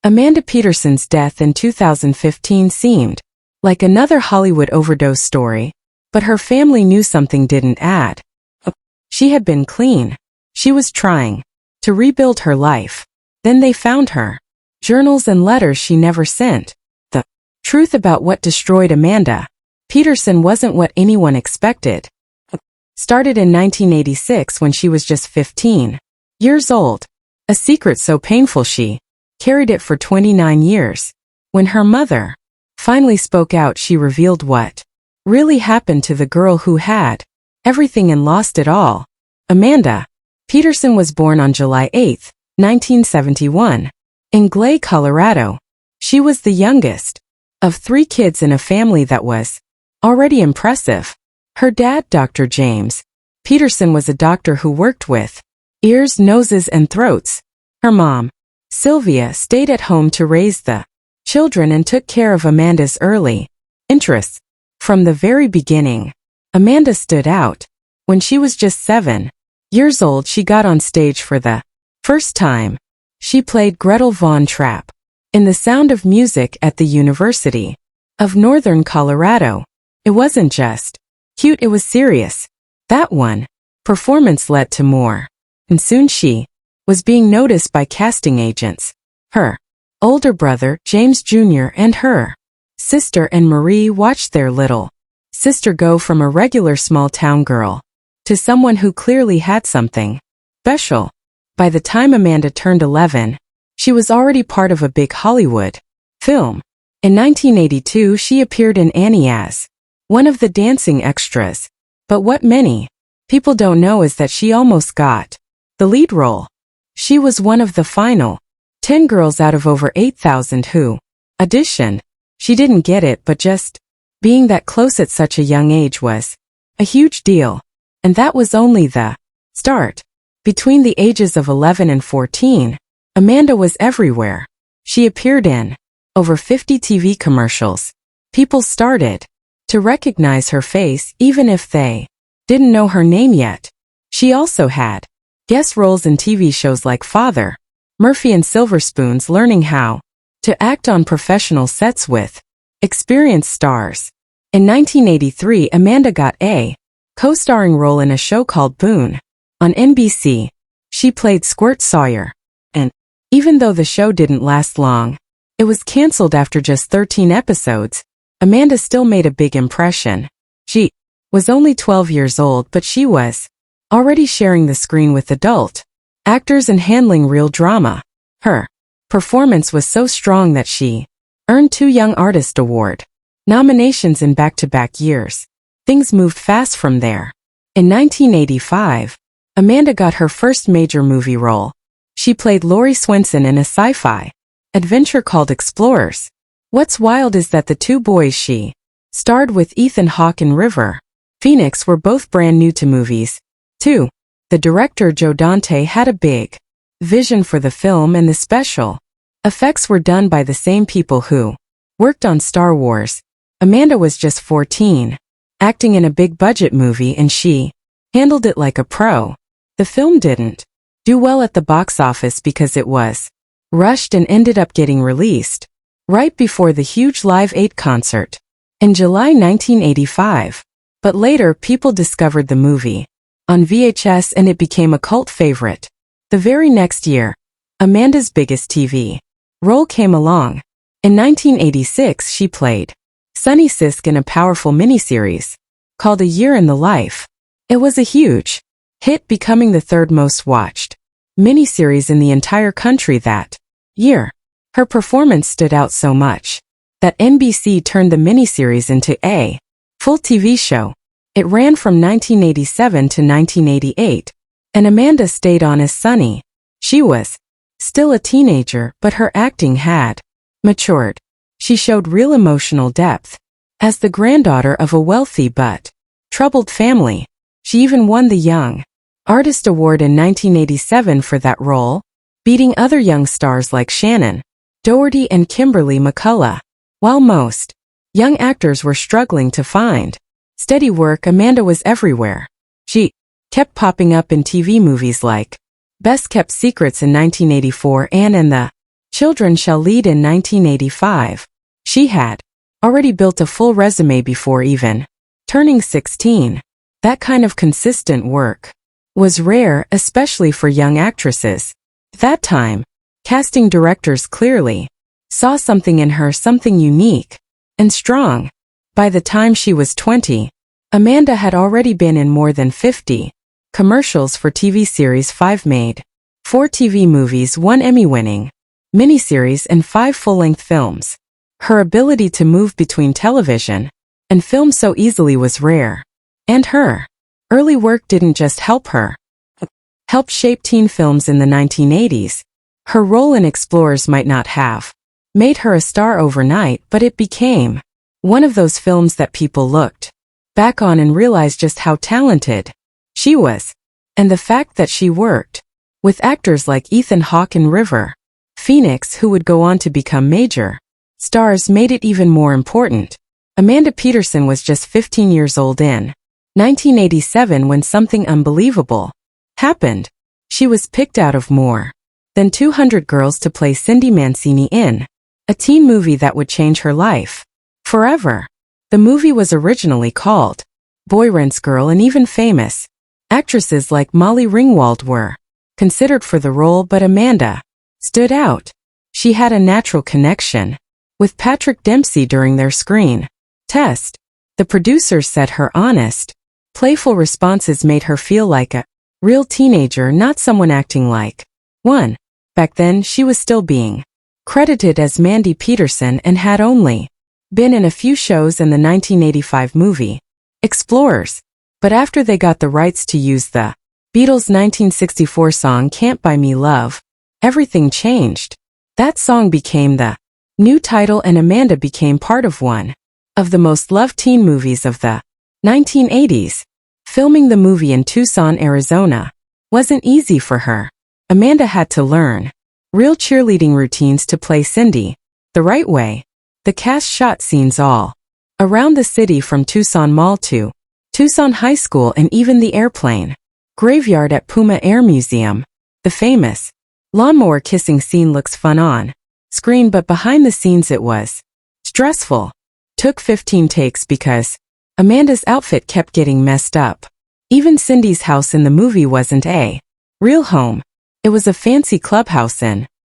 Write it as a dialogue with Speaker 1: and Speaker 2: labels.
Speaker 1: Amanda Peterson's death in 2015 seemed like another Hollywood overdose story, but her family knew something didn't add up. She had been clean. She was trying to rebuild her life. Then they found her journals and letters she never sent. The truth about what destroyed Amanda Peterson wasn't what anyone expected. Started in 1986 when she was just 15 years old. A secret so painful she carried it for 29 years. When her mother finally spoke out, she revealed what really happened to the girl who had everything and lost it all. Amanda Peterson was born on July 8, 1971, in Glay, Colorado. She was the youngest of 3 kids in a family that was already impressive. Her dad, Dr. James Peterson, was a doctor who worked with ears, noses, and throats. Her mom, Sylvia, stayed at home to raise the children and took care of Amanda's early interests. From the very beginning, Amanda stood out. When she was just 7 years old, she got on stage for the first time. She played Gretel Von Trapp in The Sound of Music at the University of Northern Colorado. It wasn't just cute, it was serious. That one performance led to more, and soon she was being noticed by casting agents. Her older brother, James Jr., and her sister Anne-Marie watched their little sister go from a regular small-town girl to someone who clearly had something special. By the time Amanda turned 11, she was already part of a big Hollywood film. In 1982, she appeared in Annie as one of the dancing extras. But what many people don't know is that she almost got the lead role. She was one of the final 10 girls out of over 8,000 who auditioned. She didn't get it, but just being that close at such a young age was a huge deal. And that was only the start. Between the ages of 11 and 14, Amanda was everywhere. She appeared in over 50 TV commercials. People started to recognize her face even if they didn't know her name yet. She also had guest roles in TV shows like Father Murphy and Silver Spoons, learning how to act on professional sets with experienced stars. In 1983, Amanda got a co-starring role in a show called Boone on NBC. She played Squirt Sawyer, and even though the show didn't last long, it was canceled after just 13 episodes, Amanda still made a big impression. She was only 12 years old, but she was already sharing the screen with adult actors and handling real drama. Her performance was so strong that she earned 2 Young Artist Award nominations in back-to-back years. Things moved fast from there. In 1985, Amanda got her first major movie role. She played Lori Swenson in a sci-fi adventure called Explorers. What's wild is that the 2 boys she starred with, Ethan Hawke and River Phoenix, were both brand new to movies, too. The director, Joe Dante, had a big vision for the film, and the special effects were done by the same people who worked on Star Wars. Amanda was just 14, acting in a big-budget movie, and she handled it like a pro. The film didn't do well at the box office because it was rushed and ended up getting released right before the huge Live 8 concert in July 1985. But later, people discovered the movie on VHS and it became a cult favorite. The very next year, Amanda's biggest TV role came along. In 1986, she played Sunny Sisk in a powerful miniseries called A Year in the Life. It was a huge hit, becoming the 3rd most watched miniseries in the entire country that year. Her performance stood out so much that NBC turned the miniseries into a full TV show. It ran from 1987 to 1988, and Amanda stayed on as Sunny. She was still a teenager, but her acting had matured. She showed real emotional depth. As the granddaughter of a wealthy but troubled family, she even won the Young Artist Award in 1987 for that role, beating other young stars like Shannon Doherty and Kimberly McCullough. While most young actors were struggling to find steady work, Amanda was everywhere. She kept popping up in TV movies like Best Kept Secrets in 1984 and in the Children Shall Lead in 1985. She had already built a full resume before even turning 16. That kind of consistent work was rare, especially for young actresses. At that time, casting directors clearly saw something in her, something unique and strong. By the time she was 20, Amanda had already been in more than 50 commercials for TV series, 5 made, 4 TV movies, 1 Emmy-winning miniseries, and 5 full-length films. Her ability to move between television and film so easily was rare. And her early work didn't just help shape teen films in the 1980s. Her role in Explorers might not have made her a star overnight, but it became one of those films that people looked back on and realized just how talented she was. And the fact that she worked with actors like Ethan Hawke and River Phoenix, who would go on to become major stars, made it even more important. Amanda Peterson was just 15 years old in 1987 when something unbelievable happened. She was picked out of more than 200 girls to play Cindy Mancini in a teen movie that would change her life forever. The movie was originally called Boy Rents Girl, and even famous actresses like Molly Ringwald were considered for the role, but Amanda stood out. She had a natural connection with Patrick Dempsey during their screen test. The producers said her honest, playful responses made her feel like a real teenager, not someone acting like one. Back then, she was still being credited as Mandy Peterson and had only been in a few shows and the 1985 movie Explorers. But after they got the rights to use the Beatles' 1964 song Can't Buy Me Love, everything changed. That song became the new title, and Amanda became part of one of the most loved teen movies of the 1980s. Filming the movie in Tucson, Arizona wasn't easy for her. Amanda had to learn real cheerleading routines to play Cindy the right way. The cast shot scenes all around the city, from Tucson Mall to Tucson High School, and even the airplane graveyard at Puma Air Museum. The famous lawnmower kissing scene looks fun on screen, but behind the scenes it was stressful. Took 15 takes because Amanda's outfit kept getting messed up. Even Cindy's house in the movie wasn't a real home. It was a fancy clubhouse in